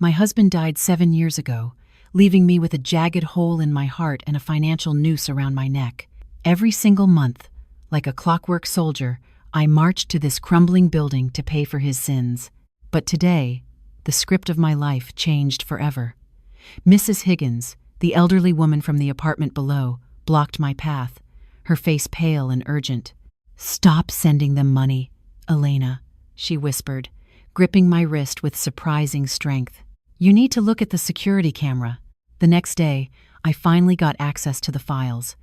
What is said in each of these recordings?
My husband died 7 years ago, leaving me with a jagged hole in my heart and a financial noose around my neck. Every single month, like a clockwork soldier, I marched to this crumbling building to pay for his sins. But today, the script of my life changed forever. Mrs. Higgins, the elderly woman from the apartment below, blocked my path, her face pale and urgent. "Stop sending them money, Elena," she whispered, gripping my wrist with surprising strength. "You need to look at the security camera." The next day, I finally got access to the files.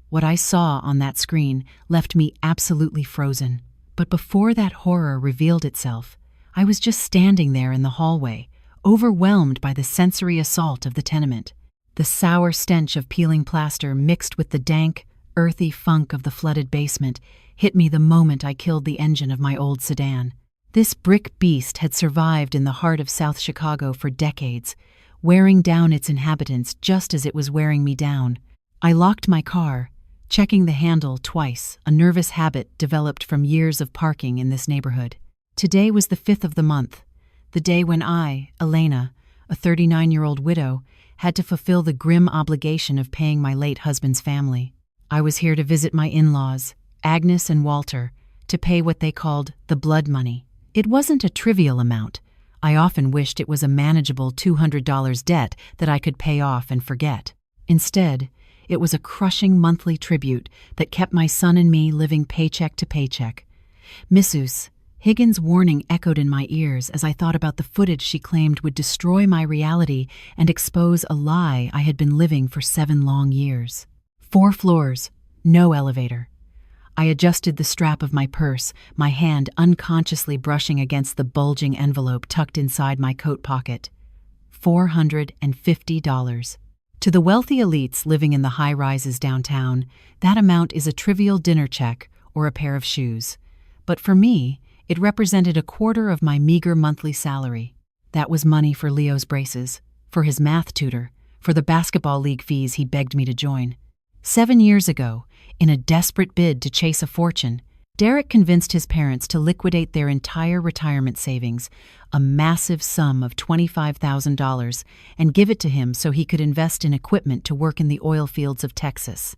What I saw on that screen left me absolutely frozen. But before that horror revealed itself, I was just standing there in the hallway, overwhelmed by the sensory assault of the tenement. The sour stench of peeling plaster mixed with the dank, earthy funk of the flooded basement hit me the moment I killed the engine of my old sedan. This brick beast had survived in the heart of South Chicago for decades, wearing down its inhabitants just as it was wearing me down. I locked my car, checking the handle twice, a nervous habit developed from years of parking in this neighborhood. Today was the 5th of the month, the day when I, Elena, a 39-year-old widow, had to fulfill the grim obligation of paying my late husband's family. I was here to visit my in-laws, Agnes and Walter, to pay what they called the blood money. It wasn't a trivial amount. I often wished it was a manageable $200 debt that I could pay off and forget. Instead, it was a crushing monthly tribute that kept my son and me living paycheck to paycheck. Mrs. Higgins' warning echoed in my ears as I thought about the footage she claimed would destroy my reality and expose a lie I had been living for 7 long years. 4 floors, no elevator. I adjusted the strap of my purse, my hand unconsciously brushing against the bulging envelope tucked inside my coat pocket. $450. To the wealthy elites living in the high-rises downtown, that amount is a trivial dinner check or a pair of shoes. But for me, it represented a quarter of my meager monthly salary. That was money for Leo's braces, for his math tutor, for the basketball league fees he begged me to join. 7 years ago, in a desperate bid to chase a fortune, Derek convinced his parents to liquidate their entire retirement savings, a massive sum of $25,000, and give it to him so he could invest in equipment to work in the oil fields of Texas.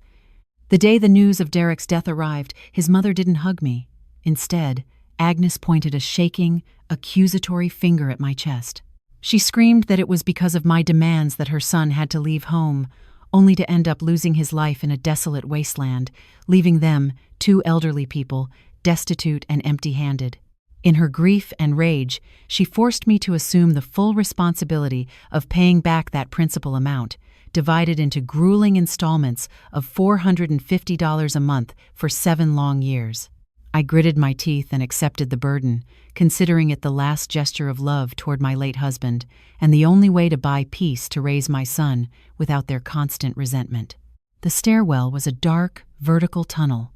The day the news of Derek's death arrived, his mother didn't hug me. Instead, Agnes pointed a shaking, accusatory finger at my chest. She screamed that it was because of my demands that her son had to leave home, only to end up losing his life in a desolate wasteland, leaving them, 2 elderly people, destitute and empty-handed. In her grief and rage, she forced me to assume the full responsibility of paying back that principal amount, divided into grueling installments of $450 a month for 7 long years. I gritted my teeth and accepted the burden, considering it the last gesture of love toward my late husband and the only way to buy peace to raise my son without their constant resentment. The stairwell was a dark, vertical tunnel,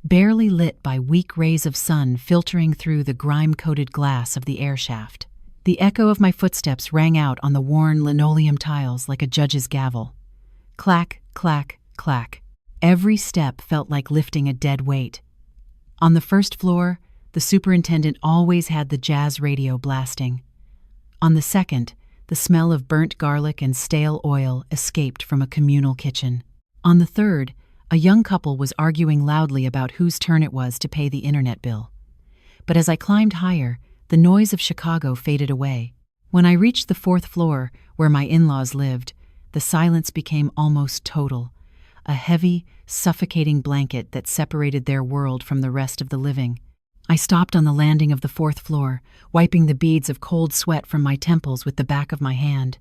barely lit by weak rays of sun filtering through the grime-coated glass of the air shaft. The echo of my footsteps rang out on the worn linoleum tiles like a judge's gavel. Clack, clack, clack. Every step felt like lifting a dead weight. On the first floor, the superintendent always had the jazz radio blasting. On the second, the smell of burnt garlic and stale oil escaped from a communal kitchen. On the third, a young couple was arguing loudly about whose turn it was to pay the internet bill. But as I climbed higher, the noise of Chicago faded away. When I reached the 4th floor, where my in-laws lived, the silence became almost total. A heavy, suffocating blanket that separated their world from the rest of the living. I stopped on the landing of the 4th floor, wiping the beads of cold sweat from my temples with the back of my hand.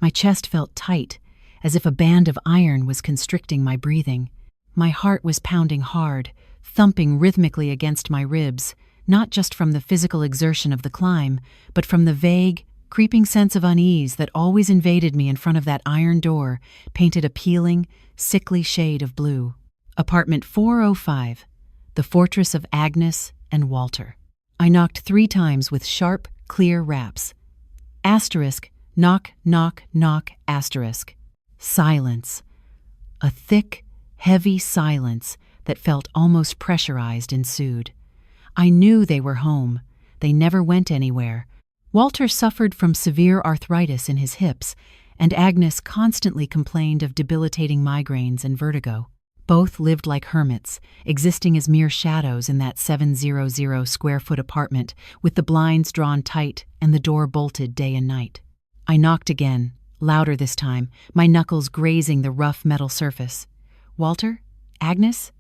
My chest felt tight, as if a band of iron was constricting my breathing. My heart was pounding hard, thumping rhythmically against my ribs, not just from the physical exertion of the climb, but from the vague, creeping sense of unease that always invaded me in front of that iron door, painted a peeling, sickly shade of blue. Apartment 405, the fortress of Agnes and Walter. I knocked 3 times with sharp, clear raps. Asterisk, knock, knock, knock, asterisk. Silence. A thick, heavy silence that felt almost pressurized ensued. I knew they were home. They never went anywhere. Walter suffered from severe arthritis in his hips, and Agnes constantly complained of debilitating migraines and vertigo. Both lived like hermits, existing as mere shadows in that 700-square-foot apartment, with the blinds drawn tight and the door bolted day and night. I knocked again, louder this time, my knuckles grazing the rough metal surface. "Walter? Agnes?"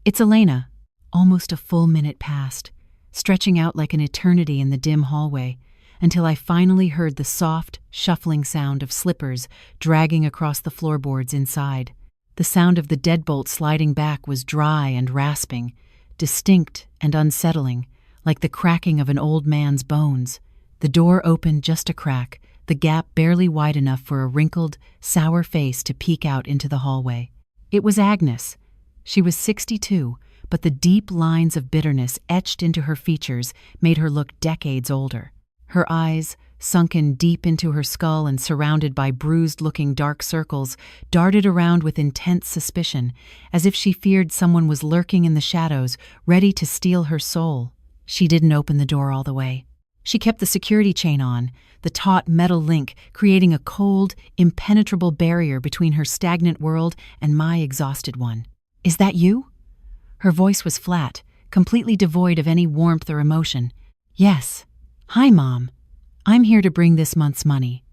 "It's Elena." Almost a full minute passed, stretching out like an eternity in the dim hallway, until I finally heard the soft, shuffling sound of slippers dragging across the floorboards inside. The sound of the deadbolt sliding back was dry and rasping, distinct and unsettling, like the cracking of an old man's bones. The door opened just a crack, the gap barely wide enough for a wrinkled, sour face to peek out into the hallway. It was Agnes. She was 62, but the deep lines of bitterness etched into her features made her look decades older. Her eyes, sunken deep into her skull and surrounded by bruised-looking dark circles, darted around with intense suspicion, as if she feared someone was lurking in the shadows, ready to steal her soul. She didn't open the door all the way. She kept the security chain on, the taut metal link creating a cold, impenetrable barrier between her stagnant world and my exhausted one. "Is that you?" Her voice was flat, completely devoid of any warmth or emotion. "Yes. Hi, Mom. I'm here to bring this month's money."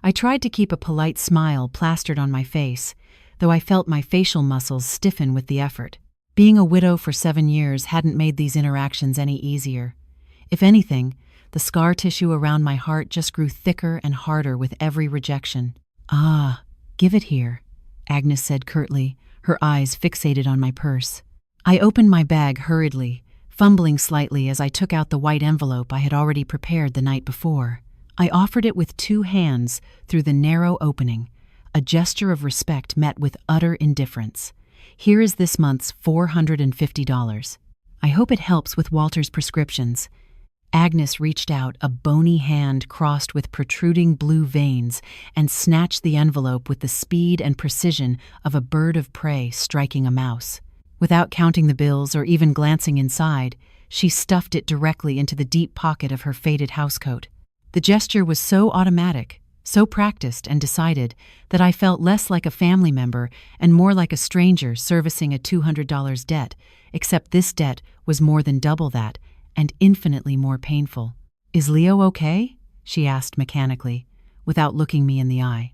I tried to keep a polite smile plastered on my face, though I felt my facial muscles stiffen with the effort. Being a widow for 7 years hadn't made these interactions any easier. If anything, the scar tissue around my heart just grew thicker and harder with every rejection. "Ah, give it here," Agnes said curtly, her eyes fixated on my purse. I opened my bag hurriedly, fumbling slightly as I took out the white envelope I had already prepared the night before. I offered it with 2 hands through the narrow opening, a gesture of respect met with utter indifference. "Here is this month's $450. I hope it helps with Walter's prescriptions." Agnes reached out, a bony hand crossed with protruding blue veins, and snatched the envelope with the speed and precision of a bird of prey striking a mouse. Without counting the bills or even glancing inside, she stuffed it directly into the deep pocket of her faded housecoat. The gesture was so automatic, so practiced and decided, that I felt less like a family member and more like a stranger servicing a $200 debt, except this debt was more than double that, and infinitely more painful. "Is Leo okay?" she asked mechanically, without looking me in the eye.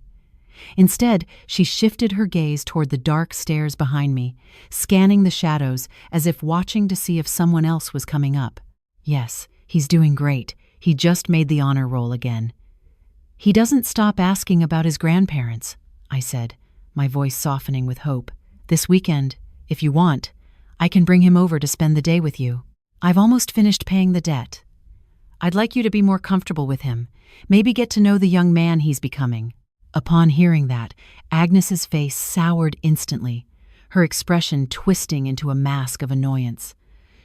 Instead, she shifted her gaze toward the dark stairs behind me, scanning the shadows as if watching to see if someone else was coming up. "Yes, he's doing great. He just made the honor roll again." "He doesn't stop asking about his grandparents," I said, my voice softening with hope. "This weekend, if you want, I can bring him over to spend the day with you. I've almost finished paying the debt. I'd like you to be more comfortable with him, maybe get to know the young man he's becoming." Upon hearing that, Agnes's face soured instantly, her expression twisting into a mask of annoyance.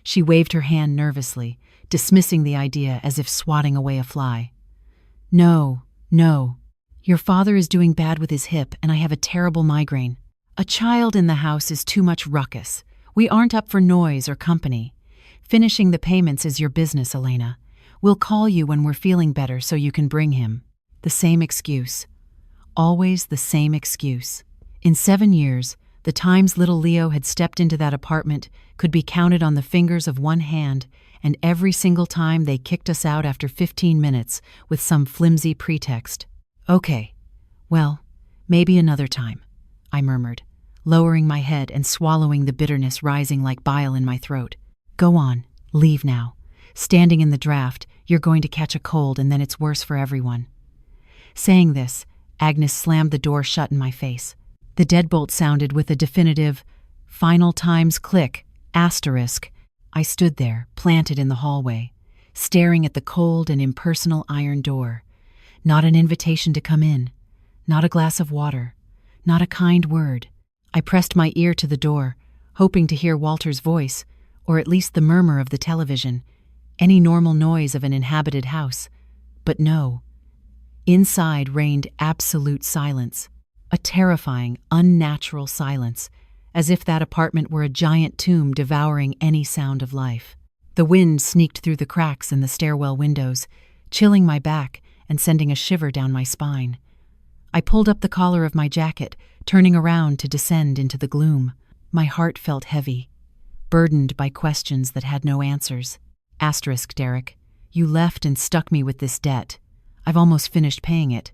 She waved her hand nervously, dismissing the idea as if swatting away a fly. No. Your father is doing bad with his hip, and I have a terrible migraine. A child in the house is too much ruckus. We aren't up for noise or company. Finishing the payments is your business, Elena. We'll call you when we're feeling better so you can bring him." The same excuse. Always the same excuse. In 7 years, the times little Leo had stepped into that apartment could be counted on the fingers of one hand, and every single time they kicked us out after 15 minutes with some flimsy pretext. "Okay, well, maybe another time," I murmured, lowering my head and swallowing the bitterness rising like bile in my throat. "Go on, leave now. Standing in the draft, you're going to catch a cold and then it's worse for everyone." Saying this, Agnes slammed the door shut in my face. The deadbolt sounded with a definitive, "final times click, asterisk." I stood there, planted in the hallway, staring at the cold and impersonal iron door. Not an invitation to come in, not a glass of water, not a kind word. I pressed my ear to the door, hoping to hear Walter's voice, or at least the murmur of the television, any normal noise of an inhabited house. But no. Inside reigned absolute silence, a terrifying, unnatural silence, as if that apartment were a giant tomb devouring any sound of life. The wind sneaked through the cracks in the stairwell windows, chilling my back and sending a shiver down my spine. I pulled up the collar of my jacket, turning around to descend into the gloom. My heart felt heavy, burdened by questions that had no answers. Derek, you left and stuck me with this debt. I've almost finished paying it.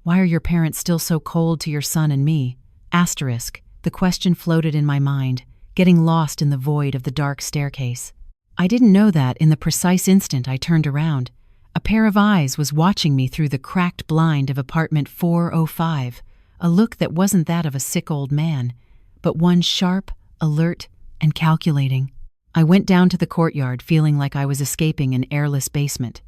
Why are your parents still so cold to your son and me? The question floated in my mind, getting lost in the void of the dark staircase. I didn't know that in the precise instant I turned around, a pair of eyes was watching me through the cracked blind of apartment 405, a look that wasn't that of a sick old man, but one sharp, alert, and calculating. I went down to the courtyard feeling like I was escaping an airless basement.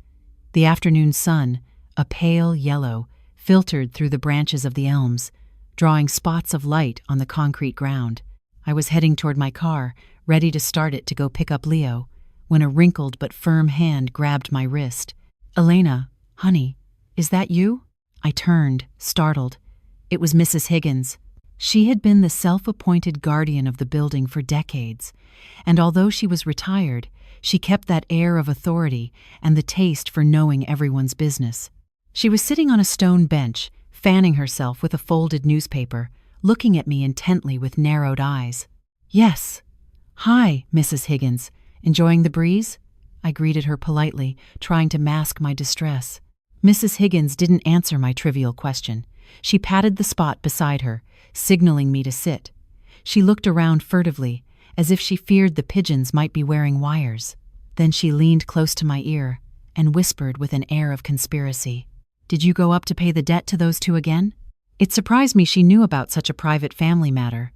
The afternoon sun, a pale yellow, filtered through the branches of the elms, drawing spots of light on the concrete ground. I was heading toward my car, ready to start it to go pick up Leo, when a wrinkled but firm hand grabbed my wrist. "Elena, honey, is that you?" I turned, startled. It was Mrs. Higgins. She had been the self-appointed guardian of the building for decades, and although she was retired, she kept that air of authority and the taste for knowing everyone's business. She was sitting on a stone bench, fanning herself with a folded newspaper, looking at me intently with narrowed eyes. "Yes. Hi, Mrs. Higgins. Enjoying the breeze?" I greeted her politely, trying to mask my distress. Mrs. Higgins didn't answer my trivial question. She patted the spot beside her, signaling me to sit. She looked around furtively, as if she feared the pigeons might be wearing wires. Then she leaned close to my ear and whispered with an air of conspiracy, "Did you go up to pay the debt to those two again?" It surprised me she knew about such a private family matter.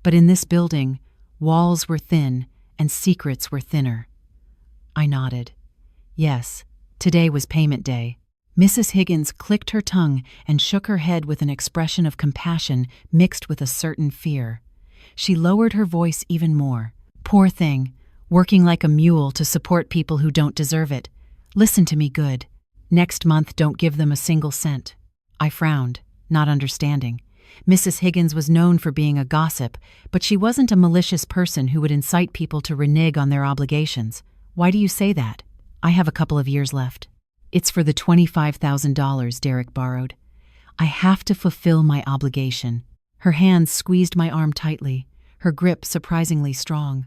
But in this building, walls were thin and secrets were thinner. I nodded. Yes, today was payment day. Mrs. Higgins clicked her tongue and shook her head with an expression of compassion mixed with a certain fear. She lowered her voice even more. "Poor thing, working like a mule to support people who don't deserve it. Listen to me good. Next month, don't give them a single cent." I frowned, not understanding. Mrs. Higgins was known for being a gossip, but she wasn't a malicious person who would incite people to renege on their obligations. "Why do you say that?" "I have a couple of years left. It's for the $25,000 Derek borrowed. I have to fulfill my obligation." Her hands squeezed my arm tightly, her grip surprisingly strong.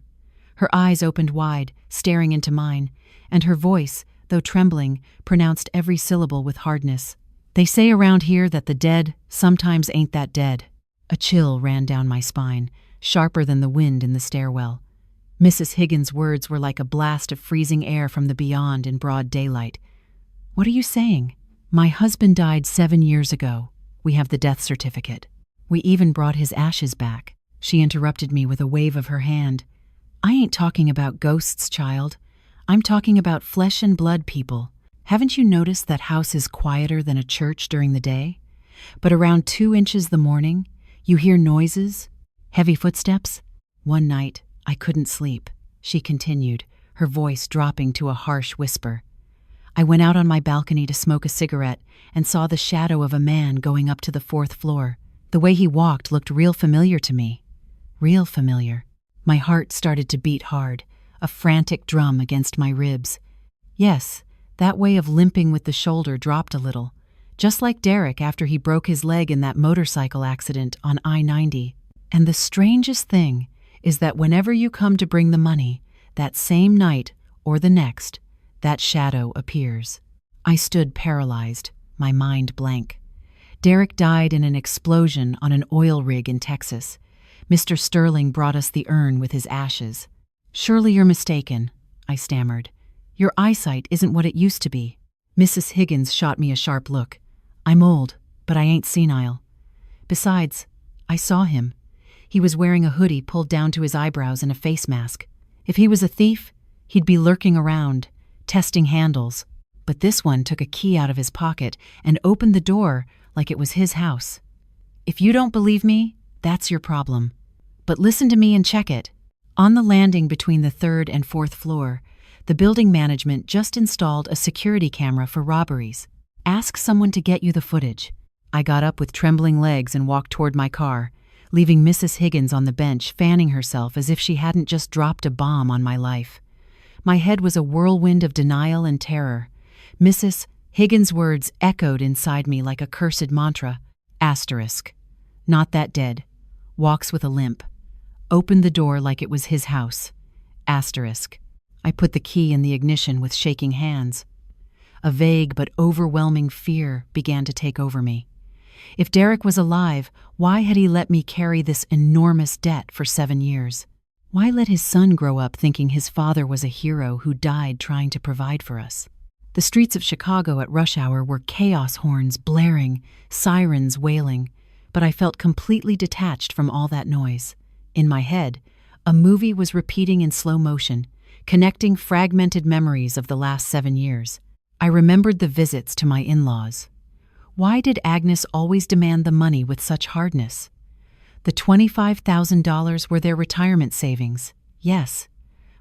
Her eyes opened wide, staring into mine, and her voice, though trembling, pronounced every syllable with hardness. "They say around here that the dead sometimes ain't that dead." A chill ran down my spine, sharper than the wind in the stairwell. Mrs. Higgins' words were like a blast of freezing air from the beyond in broad daylight. "What are you saying?" "My husband died 7 years ago. We have the death certificate. We even brought his ashes back." She interrupted me with a wave of her hand. "I ain't talking about ghosts, child. I'm talking about flesh and blood people. Haven't you noticed that house is quieter than a church during the day? But around 2 inches the morning, you hear noises, heavy footsteps. One night, I couldn't sleep," she continued, her voice dropping to a harsh whisper. "I went out on my balcony to smoke a cigarette and saw the shadow of a man going up to the 4th floor. The way he walked looked real familiar to me. Real familiar." My heart started to beat hard, a frantic drum against my ribs. Yes, that way of limping with the shoulder dropped a little, just like Derek after he broke his leg in that motorcycle accident on I-90. And the strangest thing is that whenever you come to bring the money, that same night or the next, that shadow appears. I stood paralyzed, my mind blank. Derek died in an explosion on an oil rig in Texas. Mr. Sterling brought us the urn with his ashes. "Surely you're mistaken," I stammered. "Your eyesight isn't what it used to be." Mrs. Higgins shot me a sharp look. "I'm old, but I ain't senile. Besides, I saw him. He was wearing a hoodie pulled down to his eyebrows and a face mask. If he was a thief, he'd be lurking around, testing handles. But this one took a key out of his pocket and opened the door like it was his house. If you don't believe me, that's your problem. But listen to me and check it. On the landing between the 3rd and 4th floor, the building management just installed a security camera for robberies. Ask someone to get you the footage." I got up with trembling legs and walked toward my car, leaving Mrs. Higgins on the bench fanning herself as if she hadn't just dropped a bomb on my life. My head was a whirlwind of denial and terror. "Mrs. Higgins' words echoed inside me like a cursed mantra. Asterisk. Not that dead. Walks with a limp. Opened the door like it was his house. Asterisk. I put the key in the ignition with shaking hands. A vague but overwhelming fear began to take over me. If Derek was alive, why had he let me carry this enormous debt for 7 years? Why let his son grow up thinking his father was a hero who died trying to provide for us? The streets of Chicago at rush hour were chaos horns blaring, sirens wailing, but I felt completely detached from all that noise. In my head, a movie was repeating in slow motion, connecting fragmented memories of the last 7 years. I remembered the visits to my in-laws. Why did Agnes always demand the money with such hardness? The $25,000 were their retirement savings, yes,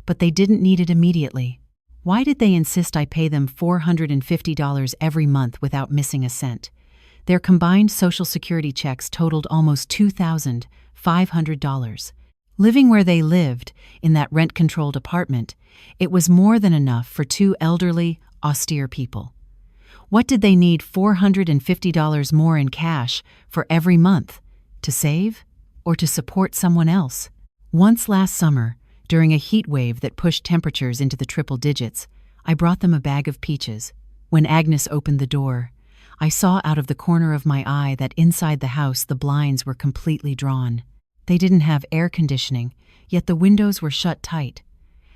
but they didn't need it immediately. Why did they insist I pay them $450 every month without missing a cent? Their combined Social Security checks totaled almost $2,500. Living where they lived, in that rent-controlled apartment, it was more than enough for 2 elderly, austere people. What did they need $450 more in cash for every month? To save? Or to support someone else? Once last summer, during a heat wave that pushed temperatures into the triple digits, I brought them a bag of peaches. When Agnes opened the door, I saw out of the corner of my eye that inside the house the blinds were completely drawn. They didn't have air conditioning, yet the windows were shut tight.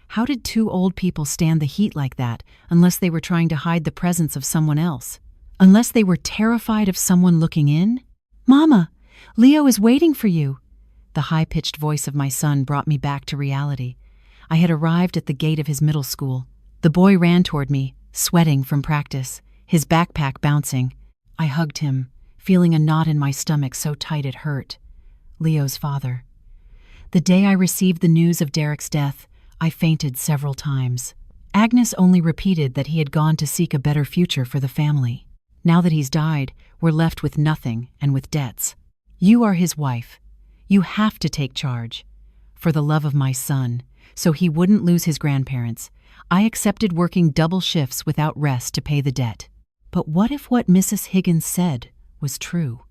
How did 2 old people stand the heat like that unless they were trying to hide the presence of someone else? Unless they were terrified of someone looking in? "Mama, Leo is waiting for you." The high-pitched voice of my son brought me back to reality. I had arrived at the gate of his middle school. The boy ran toward me, sweating from practice, his backpack bouncing. I hugged him, feeling a knot in my stomach so tight it hurt. Leo's father. The day I received the news of Derek's death, I fainted several times. Agnes only repeated that he had gone to seek a better future for the family. Now that he's died, we're left with nothing and with debts. You are his wife. You have to take charge. For the love of my son, so he wouldn't lose his grandparents, I accepted working double shifts without rest to pay the debt. But what if what Mrs. Higgins said was true?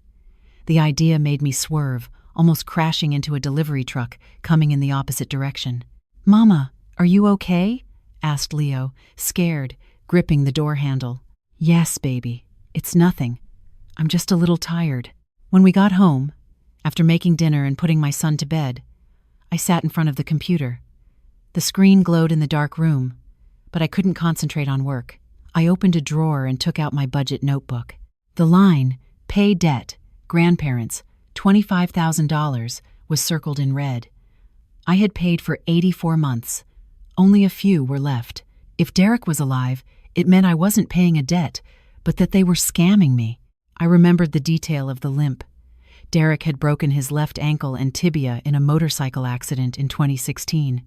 The idea made me swerve, almost crashing into a delivery truck coming in the opposite direction. "Mama, are you okay?" asked Leo, scared, gripping the door handle. "Yes, baby. It's nothing. I'm just a little tired." When we got home, after making dinner and putting my son to bed, I sat in front of the computer. The screen glowed in the dark room, but I couldn't concentrate on work. I opened a drawer and took out my budget notebook. The line, "Pay debt, grandparents, $25,000, was circled in red. I had paid for 84 months. Only a few were left. If Derek was alive, it meant I wasn't paying a debt, but that they were scamming me. I remembered the detail of the limp. Derek had broken his left ankle and tibia in a motorcycle accident in 2016.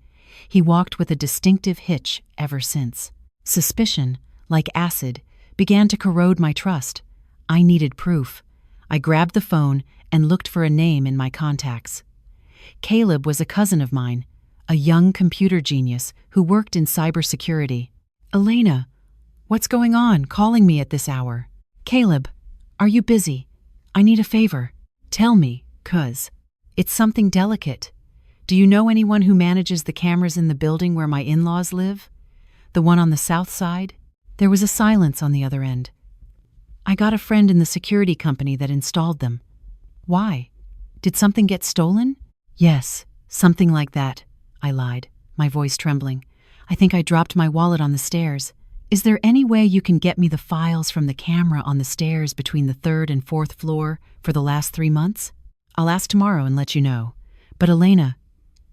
He walked with a distinctive hitch ever since. Suspicion, like acid, began to corrode my trust. I needed proof. I grabbed the phone and looked for a name in my contacts. Caleb was a cousin of mine, a young computer genius who worked in cybersecurity. "Elena, what's going on calling me at this hour?" "Caleb, are you busy? I need a favor." "Tell me, cuz it's something delicate. Do you know anyone who manages the cameras in the building where my in-laws live? The one on the south side?" There was a silence on the other end. "I got a friend in the security company that installed them." "Why? Did something get stolen?" "Yes, something like that," I lied, my voice trembling. "I think I dropped my wallet on the stairs. Is there any way you can get me the files from the camera on the stairs between the 3rd and 4th floor for the last 3 months? I'll ask tomorrow and let you know. But Elena,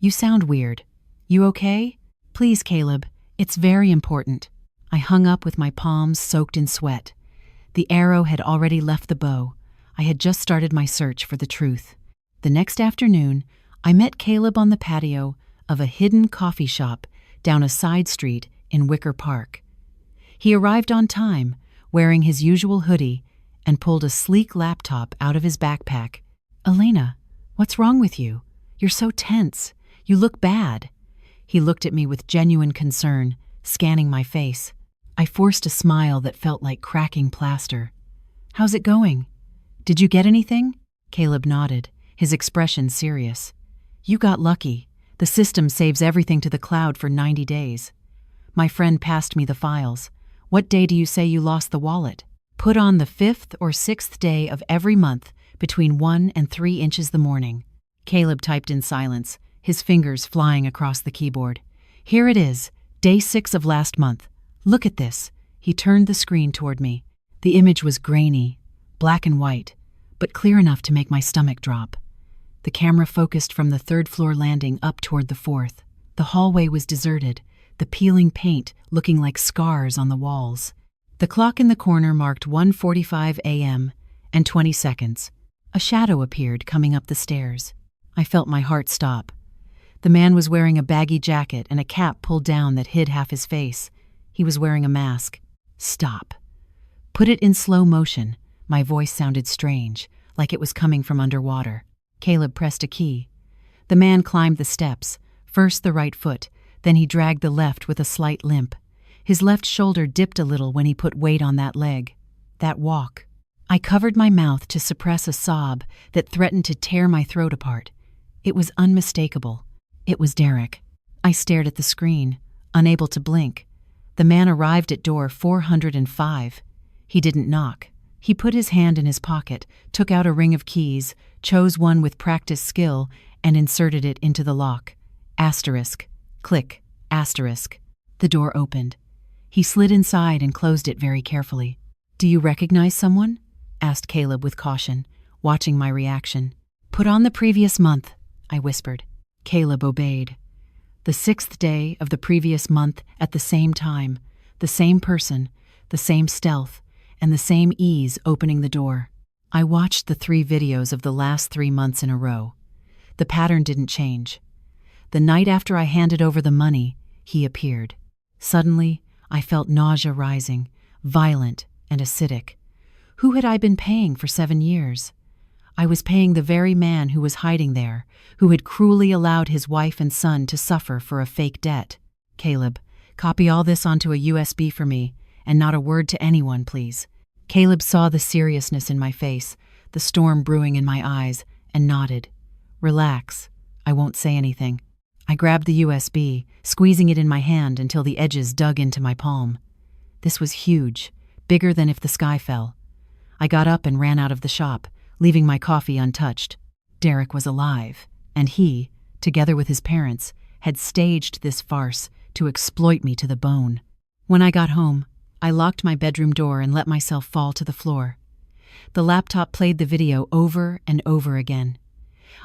you sound weird. You okay? Please, Caleb, it's very important." I hung up with my palms soaked in sweat. The arrow had already left the bow. I had just started my search for the truth. The next afternoon, I met Caleb on the patio of a hidden coffee shop down a side street in Wicker Park. He arrived on time, wearing his usual hoodie, and pulled a sleek laptop out of his backpack. "Elena, what's wrong with you? You're so tense. You look bad." He looked at me with genuine concern, scanning my face. I forced a smile that felt like cracking plaster. "How's it going? Did you get anything?" Caleb nodded, his expression serious. "You got lucky. The system saves everything to the cloud for 90 days. My friend passed me the files. What day do you say you lost the wallet?" "Put on the 5th or 6th day of every month between 1 and 3 inches the morning." Caleb typed in silence, his fingers flying across the keyboard. "Here it is, day 6 of last month. Look at this." He turned the screen toward me. The image was grainy, black and white, but clear enough to make my stomach drop. The camera focused from the 3rd-floor landing up toward the 4th. The hallway was deserted, the peeling paint looking like scars on the walls. The clock in the corner marked 1:45 a.m. and 20 seconds. A shadow appeared coming up the stairs. I felt my heart stop. The man was wearing a baggy jacket and a cap pulled down that hid half his face. He was wearing a mask. "Stop. Put it in slow motion." My voice sounded strange, like it was coming from underwater. Caleb pressed a key. The man climbed the steps, first the right foot, then he dragged the left with a slight limp. His left shoulder dipped a little when he put weight on that leg. That walk. I covered my mouth to suppress a sob that threatened to tear my throat apart. It was unmistakable. It was Derek. I stared at the screen, unable to blink. The man arrived at door 405. He didn't knock. He put his hand in his pocket, took out a ring of keys, chose one with practiced skill, and inserted it into the lock. Asterisk. Click. Asterisk. The door opened. He slid inside and closed it very carefully. "Do you recognize someone?" asked Caleb with caution, watching my reaction. "Put on the previous month," I whispered. Caleb obeyed. The 6th day of the previous month at the same time, the same person, the same stealth, and the same ease opening the door. I watched the 3 videos of the last 3 months in a row. The pattern didn't change. The night after I handed over the money, he appeared. Suddenly, I felt nausea rising, violent and acidic. Who had I been paying for 7 years? I was paying the very man who was hiding there, who had cruelly allowed his wife and son to suffer for a fake debt. "Caleb, copy all this onto a USB for me, and not a word to anyone, please." Caleb saw the seriousness in my face, the storm brewing in my eyes, and nodded. "Relax. I won't say anything." I grabbed the USB, squeezing it in my hand until the edges dug into my palm. This was huge, bigger than if the sky fell. I got up and ran out of the shop, leaving my coffee untouched. Derek was alive, and he, together with his parents, had staged this farce to exploit me to the bone. When I got home, I locked my bedroom door and let myself fall to the floor. The laptop played the video over and over again.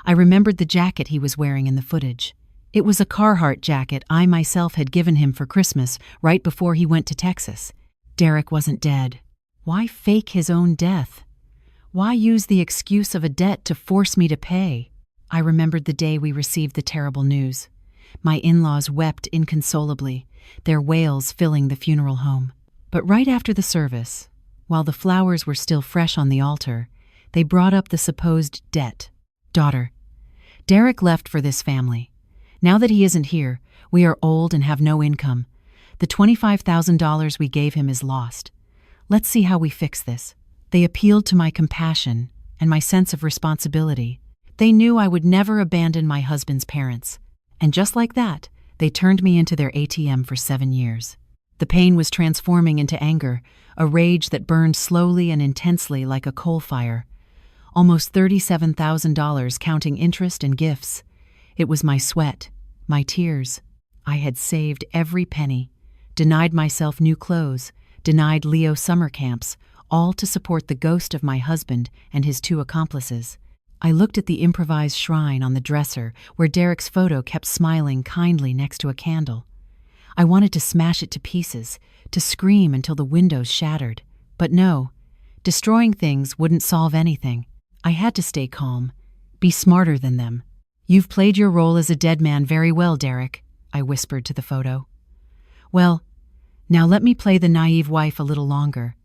I remembered the jacket he was wearing in the footage. It was a Carhartt jacket I myself had given him for Christmas right before he went to Texas. Derek wasn't dead. Why fake his own death? Why use the excuse of a debt to force me to pay? I remembered the day we received the terrible news. My in-laws wept inconsolably, their wails filling the funeral home. But right after the service, while the flowers were still fresh on the altar, they brought up the supposed debt. "Daughter, Derek left for this family. Now that he isn't here, we are old and have no income. The $25,000 we gave him is lost. Let's see how we fix this." They appealed to my compassion and my sense of responsibility. They knew I would never abandon my husband's parents. And just like that, they turned me into their ATM for 7 years. The pain was transforming into anger, a rage that burned slowly and intensely like a coal fire. Almost $37,000 counting interest and gifts. It was my sweat, my tears. I had saved every penny, denied myself new clothes, denied Leo summer camps, all to support the ghost of my husband and his 2 accomplices. I looked at the improvised shrine on the dresser where Derek's photo kept smiling kindly next to a candle. I wanted to smash it to pieces, to scream until the windows shattered. But no, destroying things wouldn't solve anything. I had to stay calm, be smarter than them. "You've played your role as a dead man very well, Derek," I whispered to the photo. "Well, now let me play the naive wife a little longer.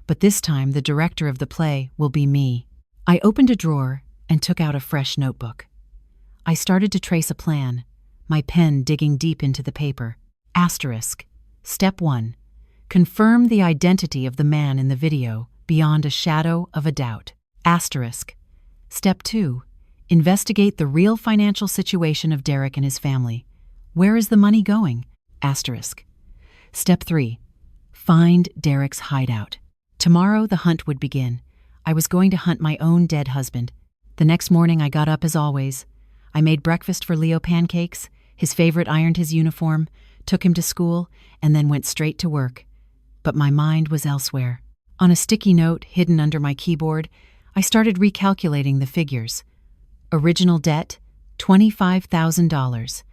But this time the director of the play will be me." I opened a drawer and took out a fresh notebook. I started to trace a plan, my pen digging deep into the paper. Asterisk. Step 1. Confirm the identity of the man in the video beyond a shadow of a doubt. Asterisk. Step 2. Investigate the real financial situation of Derek and his family. Where is the money going? Asterisk. Step 3. Find Derek's hideout. Tomorrow the hunt would begin. I was going to hunt my own dead husband. The next morning I got up as always. I made breakfast for Leo pancakes, his favorite, ironed his uniform, took him to school, and then went straight to work. But my mind was elsewhere. On a sticky note hidden under my keyboard, I started recalculating the figures. Original debt, $25,000.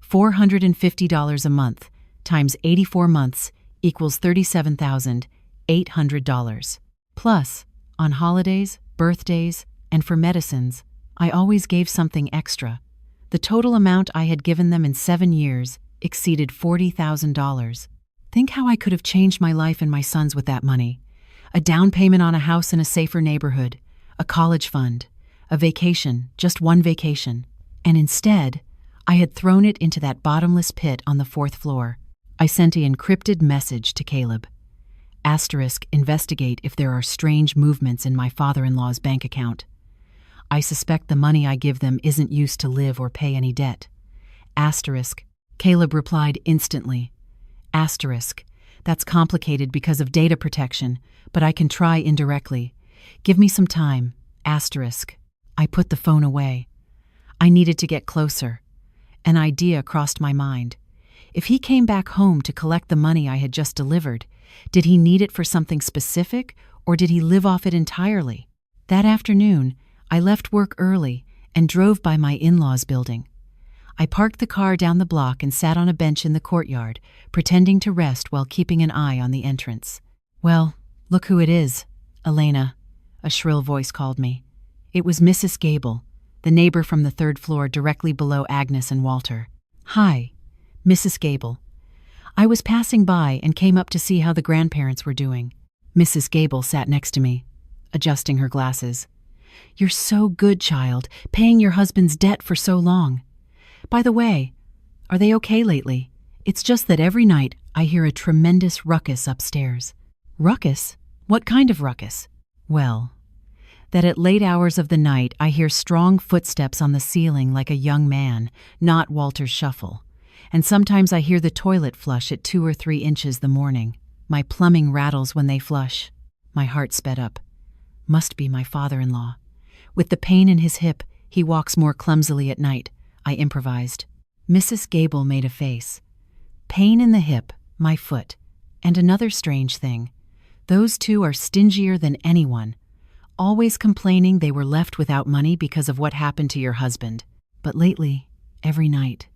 $450 a month times 84 months equals $37,800. Plus, on holidays, birthdays, and for medicines, I always gave something extra. The total amount I had given them in 7 years exceeded $40,000. Think how I could have changed my life and my son's with that money. A down payment on a house in a safer neighborhood, a college fund, a vacation, just one vacation. And instead, I had thrown it into that bottomless pit on the 4th floor. I sent an encrypted message to Caleb. Asterisk, investigate if there are strange movements in my father-in-law's bank account. I suspect the money I give them isn't used to live or pay any debt. Asterisk. Caleb replied instantly. Asterisk. That's complicated because of data protection, but I can try indirectly. Give me some time. Asterisk. I put the phone away. I needed to get closer. An idea crossed my mind. If he came back home to collect the money I had just delivered, did he need it for something specific, or did he live off it entirely? That afternoon, I left work early and drove by my in-laws' building. I parked the car down the block and sat on a bench in the courtyard, pretending to rest while keeping an eye on the entrance. Well, look who it is, Elena, a shrill voice called me. It was Mrs. Gable, the neighbor from the 3rd floor directly below Agnes and Walter. Hi, Mrs. Gable. I was passing by and came up to see how the grandparents were doing. Mrs. Gable sat next to me, adjusting her glasses. You're so good, child, paying your husband's debt for so long. By the way, are they okay lately? It's just that every night I hear a tremendous ruckus upstairs. Ruckus? What kind of ruckus? Well, that at late hours of the night I hear strong footsteps on the ceiling like a young man, not Walter's shuffle. And sometimes I hear the toilet flush at 2 or 3 inches the morning. My plumbing rattles when they flush. My heart sped up. Must be my father-in-law. With the pain in his hip, he walks more clumsily at night, I improvised. Mrs. Gable made a face. Pain in the hip, my foot, and another strange thing. Those two are stingier than anyone, always complaining they were left without money because of what happened to your husband. But lately, every night,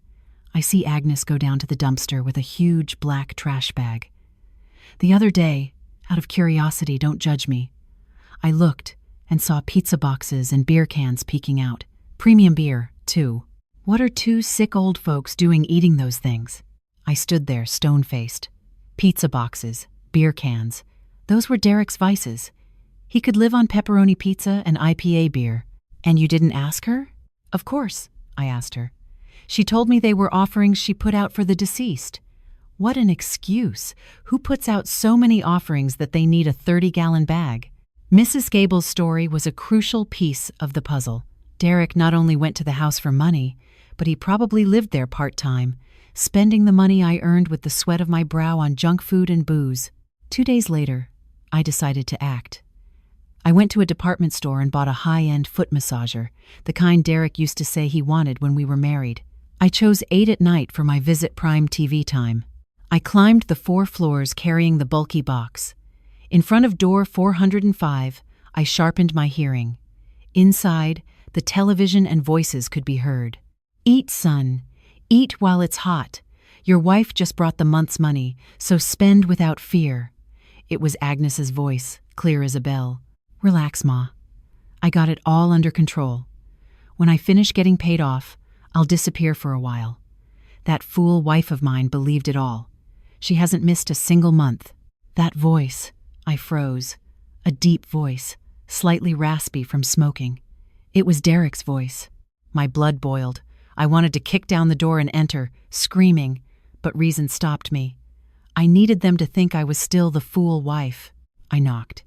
I see Agnes go down to the dumpster with a huge black trash bag. The other day, out of curiosity, don't judge me, I looked and saw pizza boxes and beer cans peeking out. Premium beer, too. What are 2 sick old folks doing eating those things? I stood there, stone-faced. Pizza boxes, beer cans. Those were Derek's vices. He could live on pepperoni pizza and IPA beer. And you didn't ask her? Of course, I asked her. She told me they were offerings she put out for the deceased. What an excuse. Who puts out so many offerings that they need a 30-gallon bag? Mrs. Gable's story was a crucial piece of the puzzle. Derek not only went to the house for money, but he probably lived there part-time, spending the money I earned with the sweat of my brow on junk food and booze. 2 days later, I decided to act. I went to a department store and bought a high-end foot massager, the kind Derek used to say he wanted when we were married. I chose 8 at night for my Visit Prime TV time. I climbed the 4 floors carrying the bulky box. In front of door 405, I sharpened my hearing. Inside, the television and voices could be heard. Eat, son. Eat while it's hot. Your wife just brought the month's money, so spend without fear. It was Agnes's voice, clear as a bell. Relax, Ma. I got it all under control. When I finish getting paid off, I'll disappear for a while. That fool wife of mine believed it all. She hasn't missed a single month. That voice, I froze. A deep voice, slightly raspy from smoking. It was Derek's voice. My blood boiled. I wanted to kick down the door and enter, screaming, but reason stopped me. I needed them to think I was still the fool wife. I knocked.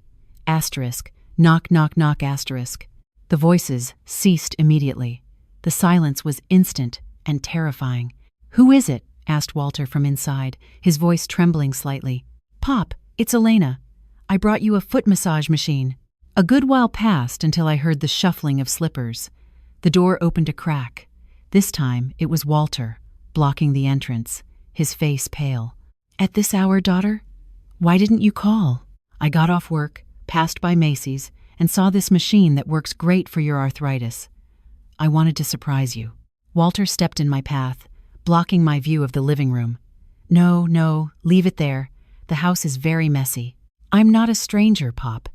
Asterisk. Knock, knock, knock, asterisk. The voices ceased immediately. The silence was instant and terrifying. "Who is it?" asked Walter from inside, his voice trembling slightly. "Pop, it's Elena. I brought you a foot massage machine." A good while passed until I heard the shuffling of slippers. The door opened a crack. This time it was Walter, blocking the entrance, his face pale. "At this hour, daughter? Why didn't you call?" "I got off work, passed by Macy's, and saw this machine that works great for your arthritis. I wanted to surprise you." Walter stepped in my path, blocking my view of the living room. No, leave it there. The house is very messy. I'm not a stranger, Pop.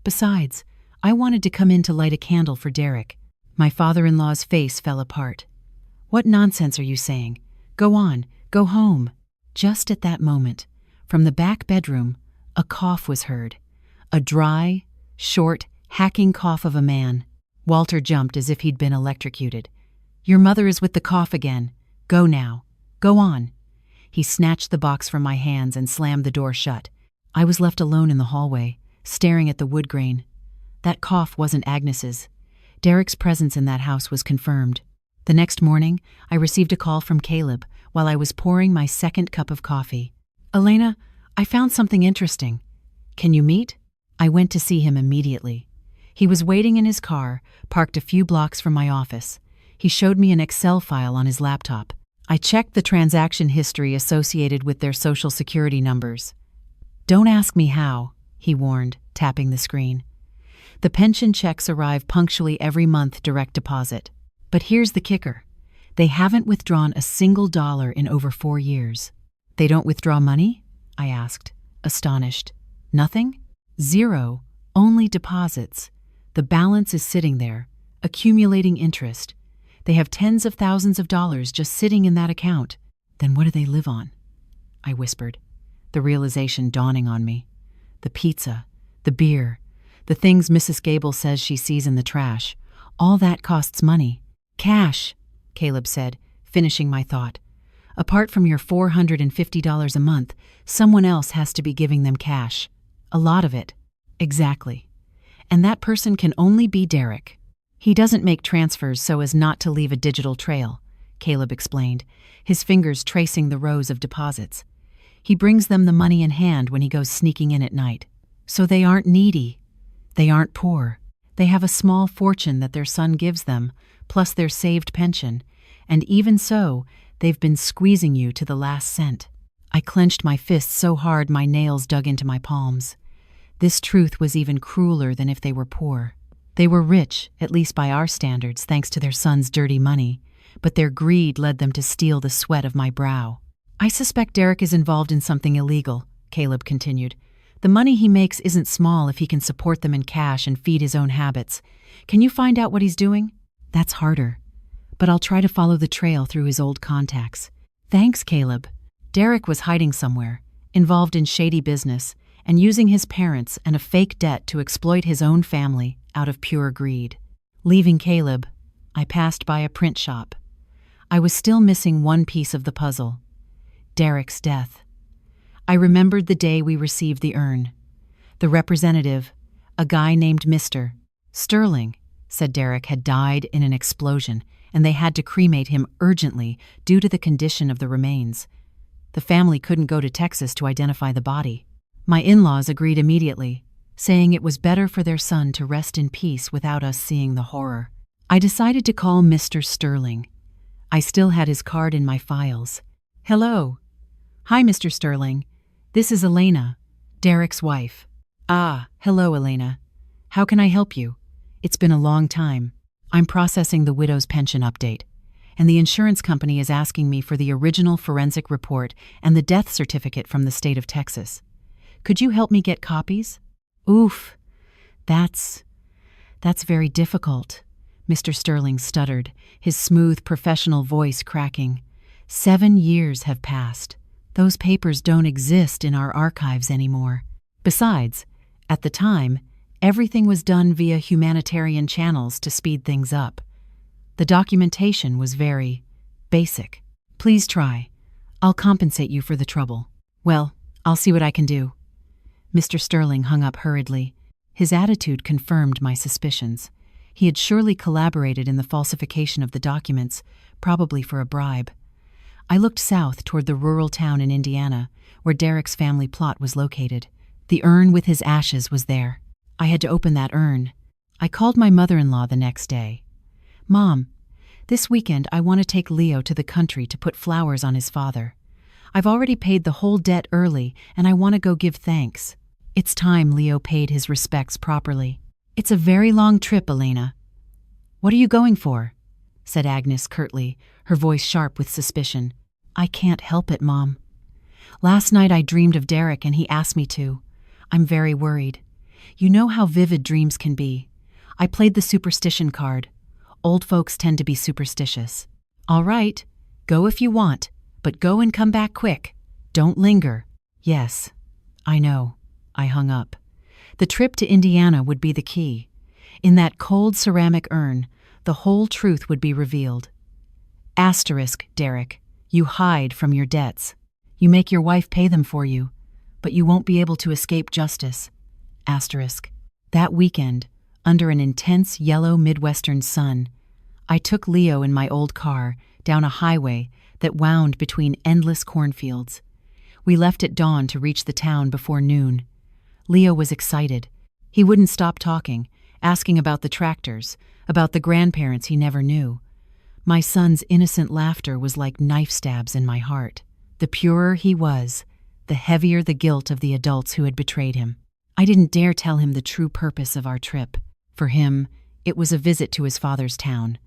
Besides, I wanted to come in to light a candle for Derek." My father-in-law's face fell apart. "What nonsense are you saying? Go on, go home." Just at that moment, from the back bedroom, a cough was heard. A dry, short, hacking cough of a man. Walter jumped as if he'd been electrocuted. "Your mother is with the cough again. Go now. Go on." He snatched the box from my hands and slammed the door shut. I was left alone in the hallway, staring at the wood grain. That cough wasn't Agnes's. Derek's presence in that house was confirmed. The next morning, I received a call from Caleb while I was pouring my second cup of coffee. "Elena, I found something interesting. Can you meet?" I went to see him immediately. He was waiting in his car, parked a few blocks from my office. He showed me an Excel file on his laptop. I checked the transaction history associated with their social security numbers. "Don't ask me how," he warned, tapping the screen. "The pension checks arrive punctually every month, direct deposit. But here's the kicker. They haven't withdrawn a single dollar in over 4 years." "They don't withdraw money?" I asked, astonished. "Nothing?" "Zero, only deposits. The balance is sitting there, accumulating interest. They have tens of thousands of dollars just sitting in that account." "Then what do they live on?" I whispered, the realization dawning on me. The pizza, the beer, the things Mrs. Gable says she sees in the trash, all that costs money. "Cash," Caleb said, finishing my thought. "Apart from your $450 a month, someone else has to be giving them cash. A lot of it." "Exactly. And that person can only be Derek. He doesn't make transfers so as not to leave a digital trail," Caleb explained, his fingers tracing the rows of deposits. "He brings them the money in hand when he goes sneaking in at night. So they aren't needy. They aren't poor. They have a small fortune that their son gives them, plus their saved pension, and even so, they've been squeezing you to the last cent." I clenched my fists so hard my nails dug into my palms. This truth was even crueler than if they were poor. They were rich, at least by our standards, thanks to their son's dirty money, but their greed led them to steal the sweat of my brow. "I suspect Derek is involved in something illegal," Caleb continued. "The money he makes isn't small if he can support them in cash and feed his own habits. Can you find out what he's doing?" "That's harder, but I'll try to follow the trail through his old contacts." "Thanks, Caleb." Derek was hiding somewhere, involved in shady business, and using his parents and a fake debt to exploit his own family out of pure greed. Leaving Caleb, I passed by a print shop. I was still missing one piece of the puzzle: Derek's death. I remembered the day we received the urn. The representative, a guy named Mr. Sterling, said Derek had died in an explosion and they had to cremate him urgently due to the condition of the remains. The family couldn't go to Texas to identify the body. My in-laws agreed immediately, saying it was better for their son to rest in peace without us seeing the horror. I decided to call Mr. Sterling. I still had his card in my files. "Hello." "Hi, Mr. Sterling. This is Elena, Derek's wife." "Ah, hello, Elena. How can I help you? It's been a long time. I'm processing the widow's pension update, and the insurance company is asking me for the original forensic report and the death certificate from the state of Texas. Could you help me get copies?" "Oof, that's very difficult," Mr. Sterling stuttered, his smooth professional voice cracking. 7 years have passed. Those papers don't exist in our archives anymore. Besides, at the time, everything was done via humanitarian channels to speed things up. The documentation was very basic. "Please try. I'll compensate you for the trouble." "Well, I'll see what I can do." Mr. Sterling hung up hurriedly. His attitude confirmed my suspicions. He had surely collaborated in the falsification of the documents, probably for a bribe. I looked south toward the rural town in Indiana, where Derek's family plot was located. The urn with his ashes was there. I had to open that urn. I called my mother-in-law the next day. "Mom, this weekend I want to take Leo to the country to put flowers on his father. I've already paid the whole debt early, and I want to go give thanks. It's time Leo paid his respects properly." "It's a very long trip, Elena." "What are you going for?" said Agnes curtly, her voice sharp with suspicion. "I can't help it, Mom. Last night I dreamed of Derek and he asked me to. I'm very worried. You know how vivid dreams can be. I played the superstition card. Old folks tend to be superstitious." "All right, go if you want, but go and come back quick. Don't linger." "Yes, I know." I hung up. The trip to Indiana would be the key. In that cold ceramic urn, the whole truth would be revealed. Asterisk, Derek, you hide from your debts. You make your wife pay them for you, but you won't be able to escape justice. Asterisk. That weekend, under an intense yellow Midwestern sun, I took Leo in my old car down a highway that wound between endless cornfields. We left at dawn to reach the town before noon. Leo was excited. He wouldn't stop talking, asking about the tractors, about the grandparents he never knew. My son's innocent laughter was like knife stabs in my heart. The purer he was, the heavier the guilt of the adults who had betrayed him. I didn't dare tell him the true purpose of our trip. For him, it was a visit to his father's town.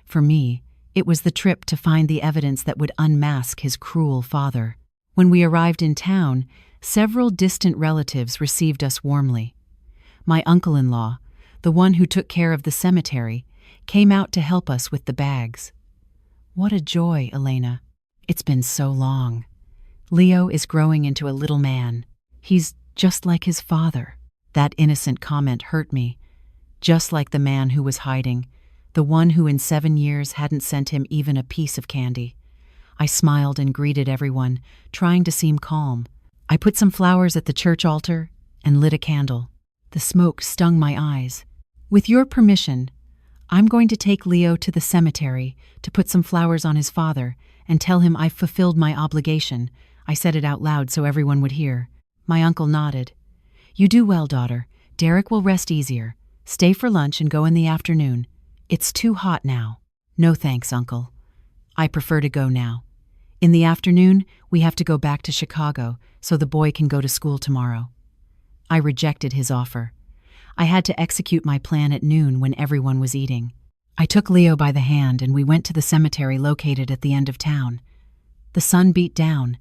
For me, it was the trip to find the evidence that would unmask his cruel father. When we arrived in town, several distant relatives received us warmly. My uncle-in-law, the one who took care of the cemetery, came out to help us with the bags. What a joy, Elena. It's been so long. Leo is growing into a little man. He's just like his father. That innocent comment hurt me. Just like the man who was hiding, the one who in 7 years hadn't sent him even a piece of candy. I smiled and greeted everyone, trying to seem calm. I put some flowers at the church altar and lit a candle. The smoke stung my eyes. "With your permission, I'm going to take Leo to the cemetery to put some flowers on his father and tell him I've fulfilled my obligation." I said it out loud so everyone would hear. My uncle nodded. "You do well, daughter. Derek will rest easier. Stay for lunch and go in the afternoon. It's too hot now." "No thanks, Uncle. I prefer to go now. In the afternoon, we have to go back to Chicago so the boy can go to school tomorrow." I rejected his offer. I had to execute my plan at noon when everyone was eating. I took Leo by the hand and we went to the cemetery located at the end of town. The sun beat down,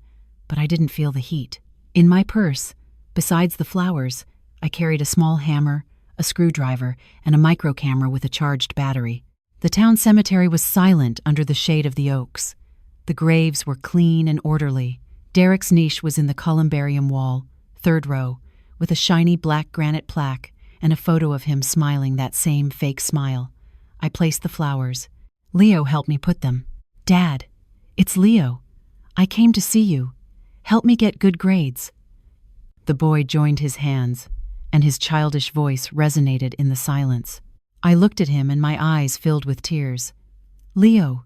but I didn't feel the heat. In my purse, besides the flowers, I carried a small hammer, a screwdriver, and a micro camera with a charged battery. The town cemetery was silent under the shade of the oaks. The graves were clean and orderly. Derek's niche was in the columbarium wall, 3rd row, with a shiny black granite plaque and a photo of him smiling that same fake smile. I placed the flowers. Leo helped me put them. "Dad, it's Leo. I came to see you. Help me get good grades." The boy joined his hands, and his childish voice resonated in the silence. I looked at him and my eyes filled with tears. "Leo,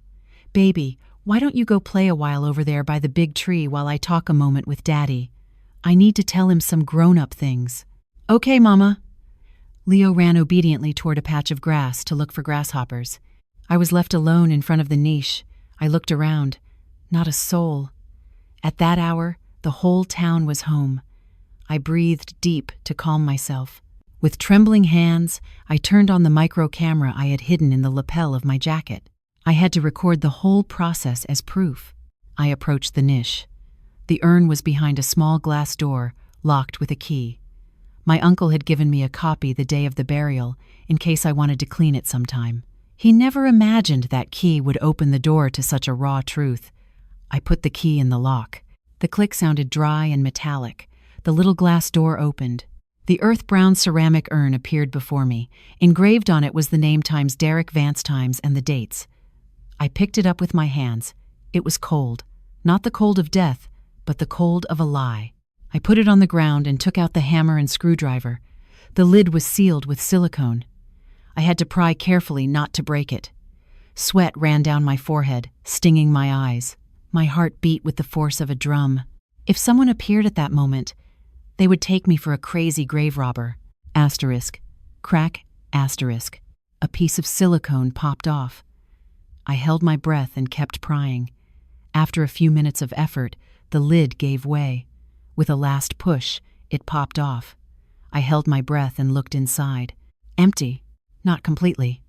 baby, why don't you go play a while over there by the big tree while I talk a moment with Daddy? I need to tell him some grown-up things." "Okay, Mama." Leo ran obediently toward a patch of grass to look for grasshoppers. I was left alone in front of the niche. I looked around. Not a soul. At that hour, the whole town was home. I breathed deep to calm myself. With trembling hands, I turned on the micro camera I had hidden in the lapel of my jacket. I had to record the whole process as proof. I approached the niche. The urn was behind a small glass door, locked with a key. My uncle had given me a copy the day of the burial, in case I wanted to clean it sometime. He never imagined that key would open the door to such a raw truth. I put the key in the lock. The click sounded dry and metallic. The little glass door opened. The earth-brown ceramic urn appeared before me. Engraved on it was the name times Derek Vance times and the dates. I picked it up with my hands. It was cold. Not the cold of death, but the cold of a lie. I put it on the ground and took out the hammer and screwdriver. The lid was sealed with silicone. I had to pry carefully not to break it. Sweat ran down my forehead, stinging my eyes. My heart beat with the force of a drum. If someone appeared at that moment, they would take me for a crazy grave robber. Asterisk. Crack, asterisk. A piece of silicone popped off. I held my breath and kept prying. After a few minutes of effort, the lid gave way. With a last push, it popped off. I held my breath and looked inside. Empty. Not completely.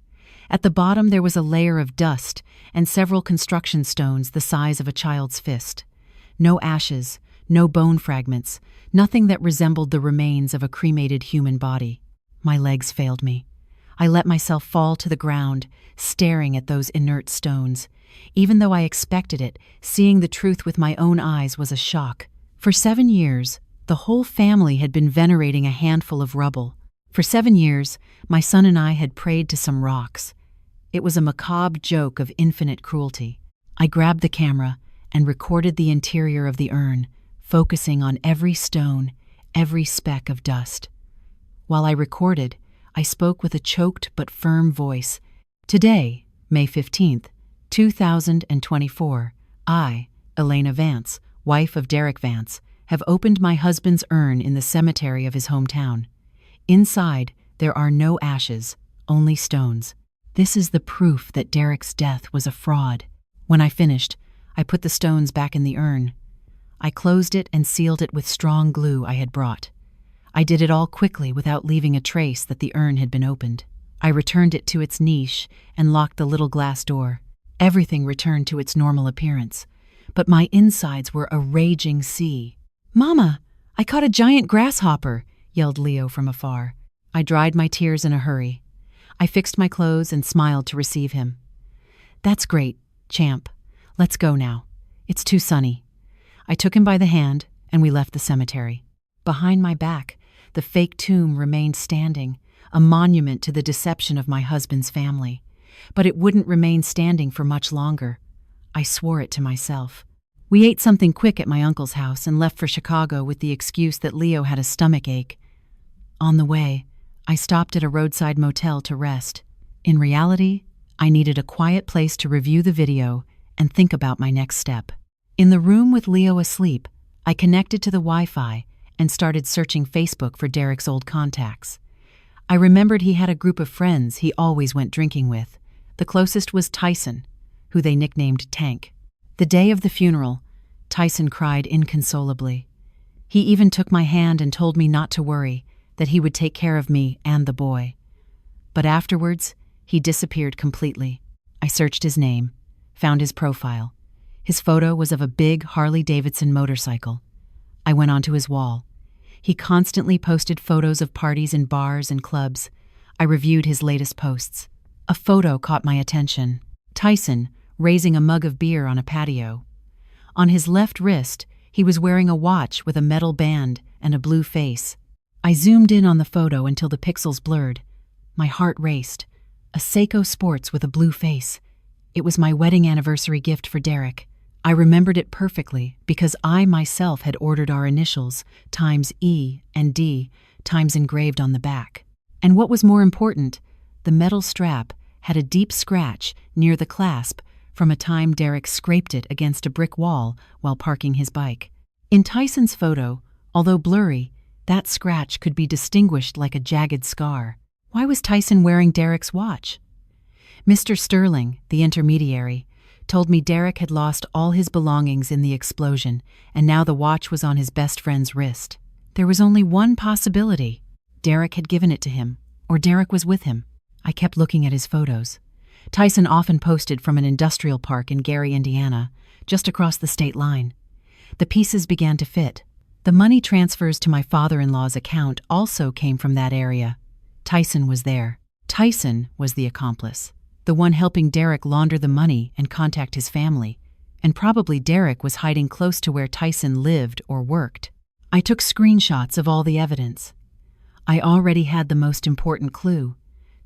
At the bottom there was a layer of dust and several construction stones the size of a child's fist. No ashes, no bone fragments, nothing that resembled the remains of a cremated human body. My legs failed me. I let myself fall to the ground, staring at those inert stones. Even though I expected it, seeing the truth with my own eyes was a shock. For 7 years, the whole family had been venerating a handful of rubble. For 7 years, my son and I had prayed to some rocks. It was a macabre joke of infinite cruelty. I grabbed the camera and recorded the interior of the urn, focusing on every stone, every speck of dust. While I recorded, I spoke with a choked but firm voice. Today, May 15th, 2024, I, Elena Vance, wife of Derek Vance, have opened my husband's urn in the cemetery of his hometown. Inside, there are no ashes, only stones. This is the proof that Derek's death was a fraud. When I finished, I put the stones back in the urn. I closed it and sealed it with strong glue I had brought. I did it all quickly without leaving a trace that the urn had been opened. I returned it to its niche and locked the little glass door. Everything returned to its normal appearance, but my insides were a raging sea. "Mama, I caught a giant grasshopper," yelled Leo from afar. I dried my tears in a hurry. I fixed my clothes and smiled to receive him. "That's great, champ. Let's go now. It's too sunny." I took him by the hand, and we left the cemetery. Behind my back, the fake tomb remained standing, a monument to the deception of my husband's family. But it wouldn't remain standing for much longer. I swore it to myself. We ate something quick at my uncle's house and left for Chicago with the excuse that Leo had a stomach ache. On the way, I stopped at a roadside motel to rest. In reality, I needed a quiet place to review the video and think about my next step. In the room with Leo asleep, I connected to the Wi-Fi and started searching Facebook for Derek's old contacts. I remembered he had a group of friends he always went drinking with. The closest was Tyson, who they nicknamed Tank. The day of the funeral, Tyson cried inconsolably. He even took my hand and told me not to worry, that he would take care of me and the boy. But afterwards, he disappeared completely. I searched his name, found his profile. His photo was of a big Harley-Davidson motorcycle. I went onto his wall. He constantly posted photos of parties in bars and clubs. I reviewed his latest posts. A photo caught my attention. Tyson, raising a mug of beer on a patio. On his left wrist, he was wearing a watch with a metal band and a blue face. I zoomed in on the photo until the pixels blurred. My heart raced. A Seiko Sports with a blue face. It was my wedding anniversary gift for Derek. I remembered it perfectly because I myself had ordered our initials, times E and D, times engraved on the back. And what was more important, the metal strap had a deep scratch near the clasp from a time Derek scraped it against a brick wall while parking his bike. In Tyson's photo, although blurry, that scratch could be distinguished like a jagged scar. Why was Tyson wearing Derek's watch? Mr. Sterling, the intermediary, told me Derek had lost all his belongings in the explosion, and now the watch was on his best friend's wrist. There was only one possibility. Derek had given it to him, or Derek was with him. I kept looking at his photos. Tyson often posted from an industrial park in Gary, Indiana, just across the state line. The pieces began to fit. The money transfers to my father-in-law's account also came from that area. Tyson was there. Tyson was the accomplice, the one helping Derek launder the money and contact his family, and probably Derek was hiding close to where Tyson lived or worked. I took screenshots of all the evidence. I already had the most important clue.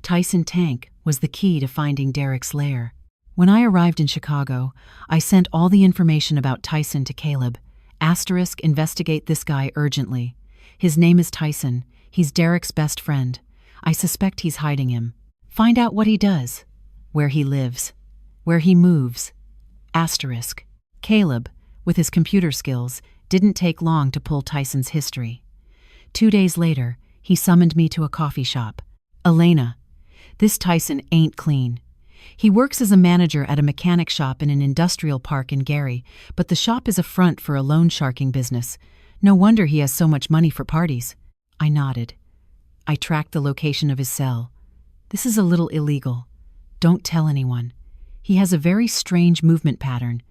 Tyson Tank was the key to finding Derek's lair. When I arrived in Chicago, I sent all the information about Tyson to Caleb, Asterisk, investigate this guy urgently. His name is Tyson. He's Derek's best friend. I suspect he's hiding him. Find out what he does, where he lives, where he moves. Asterisk. Caleb, with his computer skills, didn't take long to pull Tyson's history. 2 days later, he summoned me to a coffee shop. Elena, this Tyson ain't clean. He works as a manager at a mechanic shop in an industrial park in Gary, but the shop is a front for a loan sharking business. No wonder he has so much money for parties. I nodded. I tracked the location of his cell. This is a little illegal. Don't tell anyone. He has a very strange movement pattern.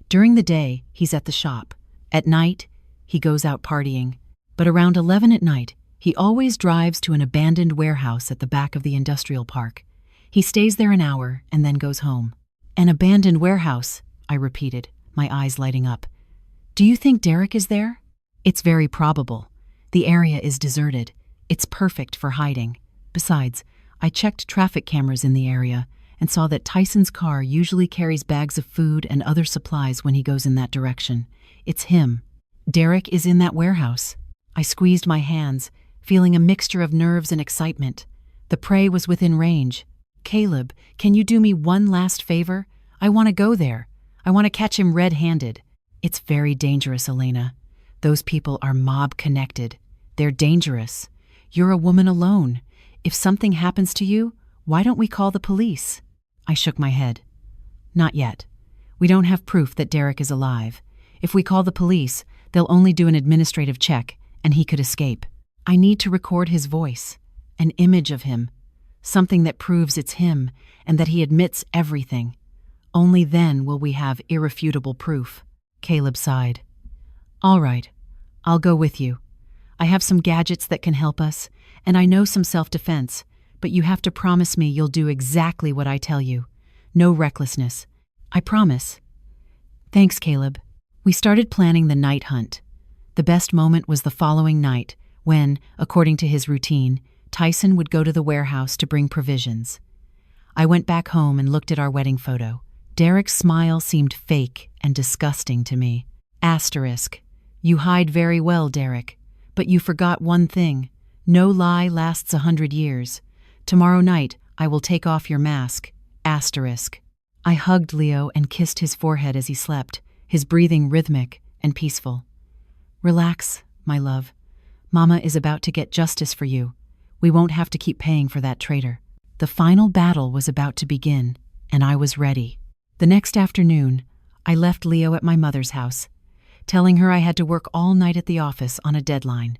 During the day, he's at the shop. At night, he goes out partying. But around 11 at night, he always drives to an abandoned warehouse at the back of the industrial park. He stays there an hour and then goes home. An abandoned warehouse, I repeated, my eyes lighting up. Do you think Derek is there? It's very probable. The area is deserted. It's perfect for hiding. Besides, I checked traffic cameras in the area and saw that Tyson's car usually carries bags of food and other supplies when he goes in that direction. It's him. Derek is in that warehouse. I squeezed my hands, feeling a mixture of nerves and excitement. The prey was within range. Caleb, can you do me one last favor? I want to go there. I want to catch him red-handed. It's very dangerous, Elena. Those people are mob-connected. They're dangerous. You're a woman alone. If something happens to you, why don't we call the police? I shook my head. Not yet. We don't have proof that Derek is alive. If we call the police, they'll only do an administrative check, and he could escape. I need to record his voice, an image of him, something that proves it's him and that he admits everything. Only then will we have irrefutable proof. Caleb sighed. All right, I'll go with you. I have some gadgets that can help us, and I know some self-defense, but you have to promise me you'll do exactly what I tell you. No recklessness. I promise. Thanks, Caleb. We started planning the night hunt. The best moment was the following night when, according to his routine, Tyson would go to the warehouse to bring provisions. I went back home and looked at our wedding photo. Derek's smile seemed fake and disgusting to me. Asterisk. You hide very well, Derek. But you forgot one thing. No lie lasts 100 years. Tomorrow night, I will take off your mask. Asterisk. I hugged Leo and kissed his forehead as he slept, his breathing rhythmic and peaceful. Relax, my love. Mama is about to get justice for you. We won't have to keep paying for that traitor. The final battle was about to begin, and I was ready. The next afternoon, I left Leo at my mother's house, telling her I had to work all night at the office on a deadline.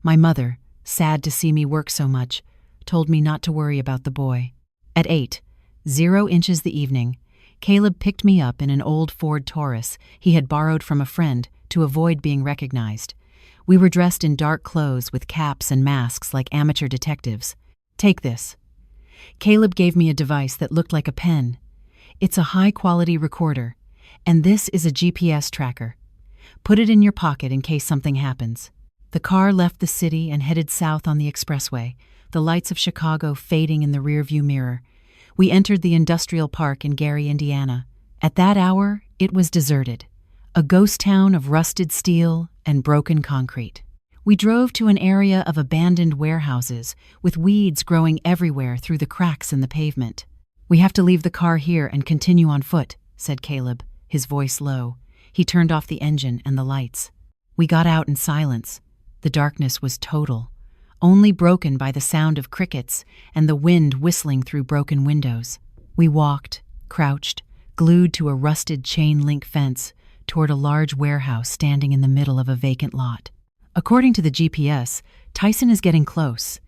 My mother, sad to see me work so much, told me not to worry about the boy. At 8:00 the evening, Caleb picked me up in an old Ford Taurus he had borrowed from a friend to avoid being recognized. We were dressed in dark clothes with caps and masks like amateur detectives. Take this. Caleb gave me a device that looked like a pen. It's a high-quality recorder, and this is a GPS tracker. Put it in your pocket in case something happens. The car left the city and headed south on the expressway, the lights of Chicago fading in the rearview mirror. We entered the industrial park in Gary, Indiana. At that hour, it was deserted, a ghost town of rusted steel and broken concrete. We drove to an area of abandoned warehouses with weeds growing everywhere through the cracks in the pavement. We have to leave the car here and continue on foot, said Caleb, his voice low. He turned off the engine and the lights. We got out in silence. The darkness was total, only broken by the sound of crickets and the wind whistling through broken windows. We walked, crouched, glued to a rusted chain-link fence toward a large warehouse standing in the middle of a vacant lot. According to the GPS, Tyson is getting close.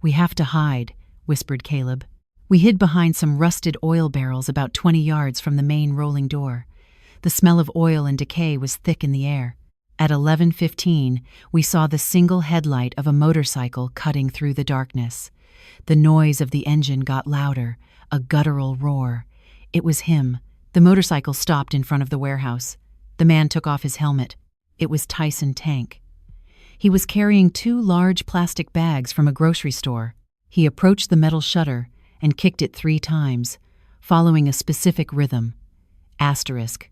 We have to hide, whispered Caleb. We hid behind some rusted oil barrels about 20 yards from the main rolling door. The smell of oil and decay was thick in the air. At 11:15, we saw the single headlight of a motorcycle cutting through the darkness. The noise of the engine got louder, a guttural roar. It was him. The motorcycle stopped in front of the warehouse. The man took off his helmet. It was Tyson Tank. He was carrying 2 large plastic bags from a grocery store. He approached the metal shutter and kicked it 3 times, following a specific rhythm. Asterisk.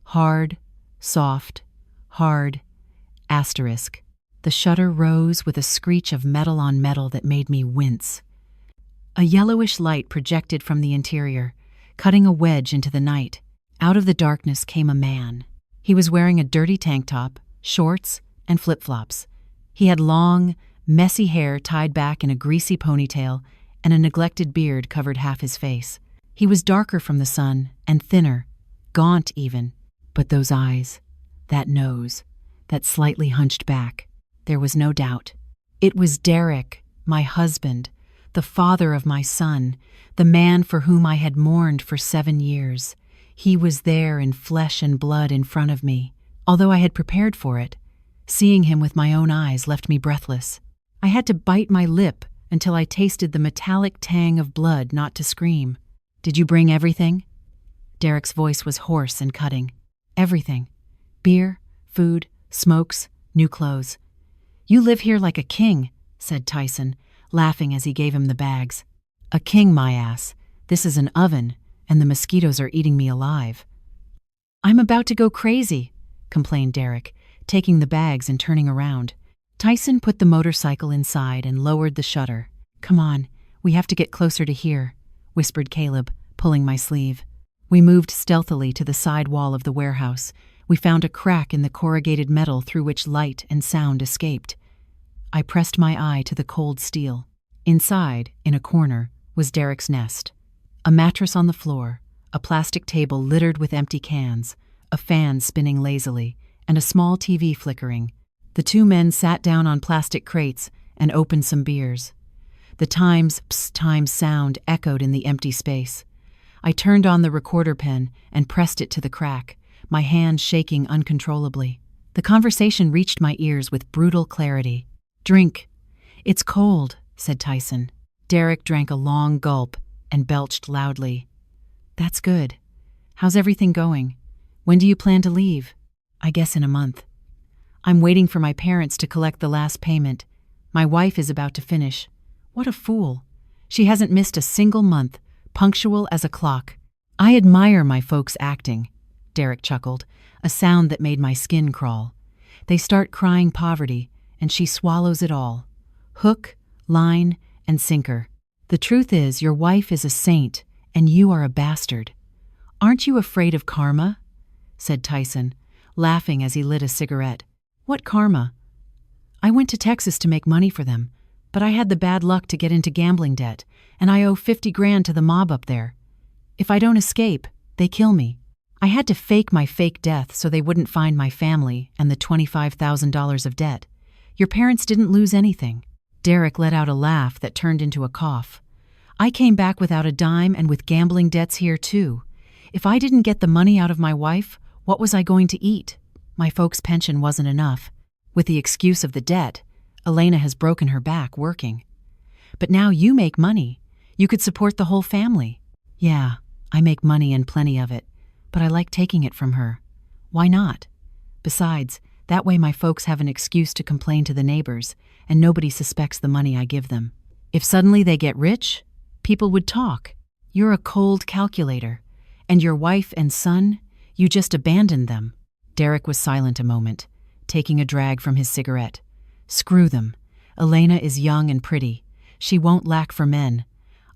Hard, soft, hard, asterisk. The shutter rose with a screech of metal on metal that made me wince. A yellowish light projected from the interior, cutting a wedge into the night. Out of the darkness came a man. He was wearing a dirty tank top, shorts, and flip-flops. He had long, messy hair tied back in a greasy ponytail, and a neglected beard covered half his face. He was darker from the sun and thinner, gaunt even. But those eyes, that nose, that slightly hunched back, there was no doubt. It was Derek, my husband, the father of my son, the man for whom I had mourned for 7 years. He was there in flesh and blood in front of me. Although I had prepared for it, seeing him with my own eyes left me breathless. I had to bite my lip until I tasted the metallic tang of blood not to scream. "Did you bring everything?" Derek's voice was hoarse and cutting. "Everything. Beer, food, smokes, new clothes." "You live here like a king," said Tyson, laughing as he gave him the bags. "A king, my ass. This is an oven, and the mosquitoes are eating me alive." "I'm about to go crazy," complained Derek, taking the bags and turning around. Tyson put the motorcycle inside and lowered the shutter. "Come on, we have to get closer to here," whispered Caleb, pulling my sleeve. We moved stealthily to the side wall of the warehouse. We found a crack in the corrugated metal through which light and sound escaped. I pressed my eye to the cold steel. Inside, in a corner, was Derek's nest. A mattress on the floor, a plastic table littered with empty cans, a fan spinning lazily, and a small TV flickering. The two men sat down on plastic crates and opened some beers. The Times sound echoed in the empty space. I turned on the recorder pen and pressed it to the crack, my hand shaking uncontrollably. The conversation reached my ears with brutal clarity. "Drink. It's cold," said Tyson. Derek drank a long gulp and belched loudly. "That's good. How's everything going? When do you plan to leave?" "I guess in a month. I'm waiting for my parents to collect the last payment. My wife is about to finish. What a fool. She hasn't missed a single month, punctual as a clock." "I admire my folks' acting," Derek chuckled, a sound that made my skin crawl. "They start crying poverty, and she swallows it all. Hook, line, and sinker. The truth is, your wife is a saint, and you are a bastard. Aren't you afraid of karma?" said Tyson, laughing as he lit a cigarette. "What karma?" "I went to Texas to make money for them, but I had the bad luck to get into gambling debt, and I owe 50 grand to the mob up there. If I don't escape, they kill me. I had to fake my fake death so they wouldn't find my family and the $25,000 of debt. Your parents didn't lose anything." Derek let out a laugh that turned into a cough. "I came back without a dime and with gambling debts here too. If I didn't get the money out of my wife, what was I going to eat? My folks' pension wasn't enough. With the excuse of the debt, Elena has broken her back working. But now you make money. You could support the whole family." "Yeah, I make money and plenty of it, but I like taking it from her. Why not? Besides, that way my folks have an excuse to complain to the neighbors, and nobody suspects the money I give them. If suddenly they get rich, people would talk. You're a cold calculator. And your wife and son, you just abandoned them." Derek was silent a moment, taking a drag from his cigarette. "Screw them. Elena is young and pretty. She won't lack for men.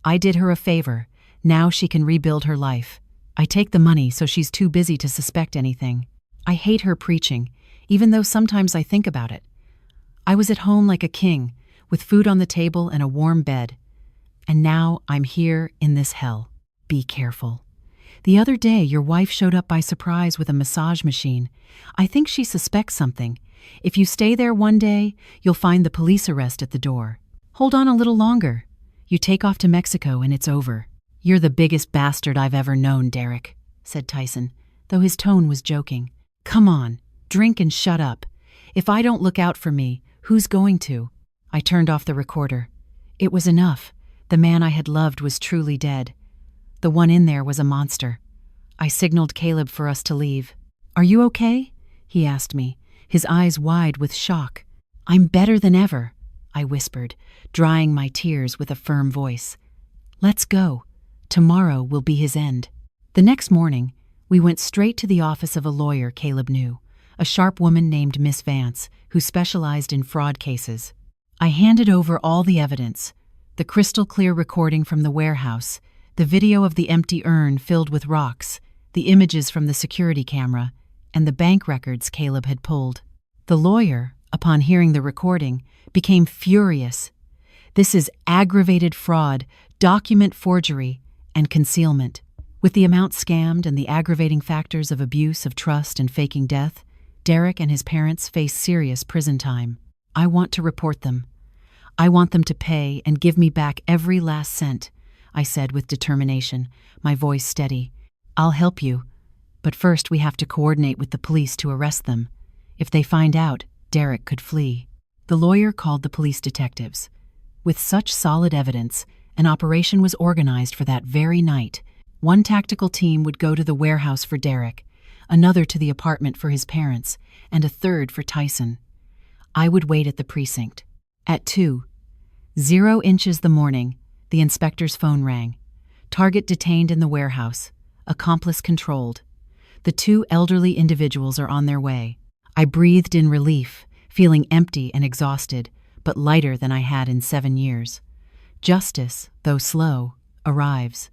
I did her a favor. Now she can rebuild her life. I take the money so she's too busy to suspect anything. I hate her preaching, even though sometimes I think about it. I was at home like a king, with food on the table and a warm bed. And now I'm here in this hell. Be careful. The other day, your wife showed up by surprise with a massage machine. I think she suspects something. If you stay there one day, you'll find the police arrest at the door. Hold on a little longer. You take off to Mexico and it's over." "You're the biggest bastard I've ever known, Derek," said Tyson, though his tone was joking. "Come on, drink and shut up. If I don't look out for me, who's going to?" I turned off the recorder. It was enough. The man I had loved was truly dead. The one in there was a monster. I signaled Caleb for us to leave. "Are you okay?" he asked me, his eyes wide with shock. "I'm better than ever," I whispered, drying my tears with a firm voice. "Let's go. Tomorrow will be his end." The next morning, we went straight to the office of a lawyer Caleb knew, a sharp woman named Miss Vance, who specialized in fraud cases. I handed over all the evidence: the crystal-clear recording from the warehouse, the video of the empty urn filled with rocks, the images from the security camera, and the bank records Caleb had pulled. The lawyer, upon hearing the recording, became furious. "This is aggravated fraud, document forgery, and concealment." With the amount scammed and the aggravating factors of abuse of trust and faking death, Derek and his parents face serious prison time. I want to report them. I want them to pay and give me back every last cent, I said with determination, my voice steady. "I'll help you, but first we have to coordinate with the police to arrest them. If they find out, Derek could flee." The lawyer called the police detectives. With such solid evidence, an operation was organized for that very night. One tactical team would go to the warehouse for Derek, another to the apartment for his parents, and a third for Tyson. I would wait at the precinct. At 2:00 the morning, the inspector's phone rang. Target detained in the warehouse. Accomplice controlled. The two elderly individuals are on their way. I breathed in relief, feeling empty and exhausted, but lighter than I had in 7 years. Justice, though slow, arrives.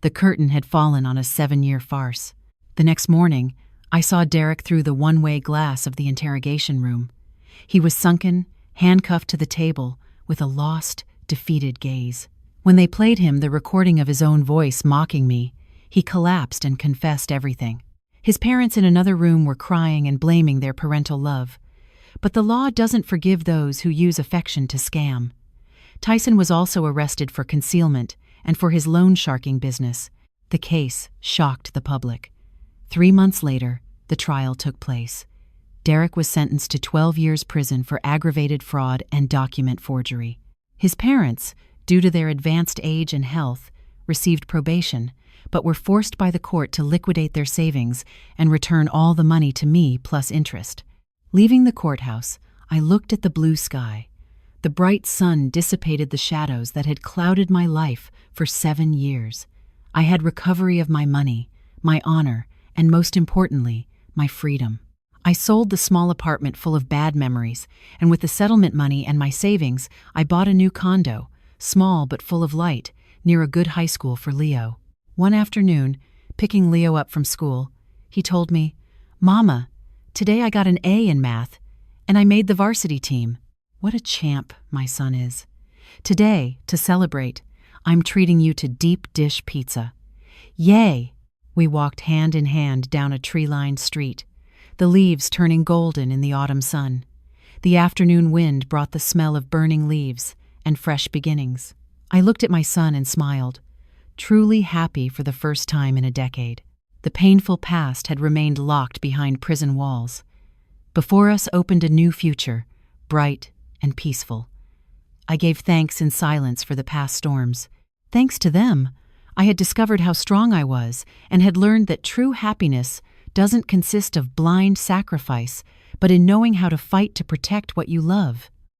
The curtain had fallen on a 7-year farce. The next morning, I saw Derek through the one-way glass of the interrogation room. He was sunken, handcuffed to the table, with a lost, defeated gaze. When they played him the recording of his own voice mocking me, he collapsed and confessed everything. His parents in another room were crying and blaming their parental love. But the law doesn't forgive those who use affection to scam. Tyson was also arrested for concealment and for his loan sharking business. The case shocked the public. 3 months later, the trial took place. Derek was sentenced to 12 years prison for aggravated fraud and document forgery. His parents, due to their advanced age and health, received probation, but were forced by the court to liquidate their savings and return all the money to me plus interest. Leaving the courthouse, I looked at the blue sky. The bright sun dissipated the shadows that had clouded my life for 7 years. I had recovery of my money, my honor, and most importantly, my freedom. I sold the small apartment full of bad memories, and with the settlement money and my savings, I bought a new condo, small but full of light, near a good high school for Leo. One afternoon, picking Leo up from school, he told me, "Mama, today I got an A in math, and I made the varsity team." What a champ my son is. Today, to celebrate, I'm treating you to deep dish pizza. Yay! We walked hand in hand down a tree-lined street, the leaves turning golden in the autumn sun. The afternoon wind brought the smell of burning leaves and fresh beginnings. I looked at my son and smiled, truly happy for the first time in a decade. The painful past had remained locked behind prison walls. Before us opened a new future, bright and peaceful. I gave thanks in silence for the past storms. Thanks to them, I had discovered how strong I was and had learned that true happiness doesn't consist of blind sacrifice, but in knowing how to fight to protect what you love.